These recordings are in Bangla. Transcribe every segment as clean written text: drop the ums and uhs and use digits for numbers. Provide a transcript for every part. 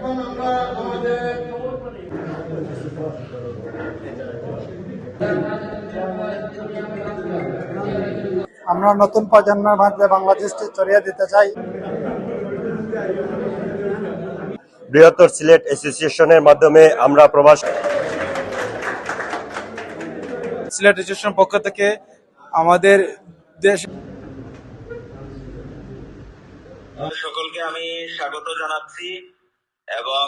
এখন আমরা আমাদের আমরা নতুন প্রজন্মের মধ্যে বাংলাদেশকে ছড়িয়ে দিতে চাই। বৃহত্তর সিলেট অ্যাসোসিয়েশনের মাধ্যমে আমরা প্রবাস সিলেট অ্যাসোসিয়েশনের পক্ষ থেকে আমাদের দেশ সকলকে আমি স্বাগত জানাচ্ছি এবং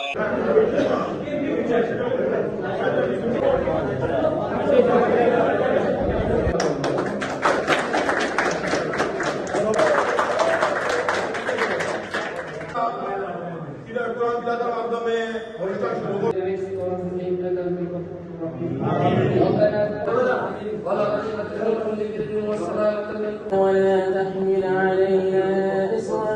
মাধ্যমে ولا تحمل علينا إصرا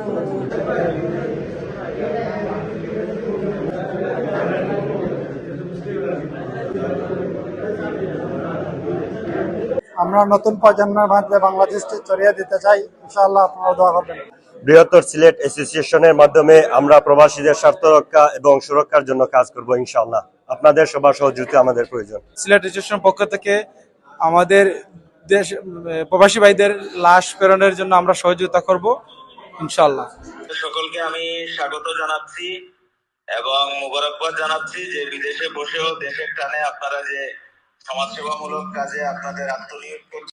আমরা নতুন প্রজন্মের মধ্যে বাংলাদেশকে ছড়িয়ে দিতে চাই। ইনশাআল্লাহ আপনারা দোয়া করবেন। বৃহত্তর সিলেট অ্যাসোসিয়েশনের মাধ্যমে আমরা প্রবাসীদের স্বার্থ রক্ষা এবং সুরক্ষার জন্য কাজ করব ইনশাআল্লাহ। আপনাদের সবার সহযোগিতা আমাদের প্রয়োজন। সিলেট অ্যাসোসিয়েশনের পক্ষ থেকে আমাদের দেশ প্রবাসী ভাইদের লাশ প্রেরণের জন্য আমরা সহযোগিতা করব ইনশাআল্লাহ। সকলকে আমি স্বাগত জানাচ্ছি এবং মোবারকবাদ জানাচ্ছি যে বিদেশে বসেও দেশের টানে আপনারা যে সমাজসেবামূলক কাজে আপনাদের আত্মনিয়োগ করছেন।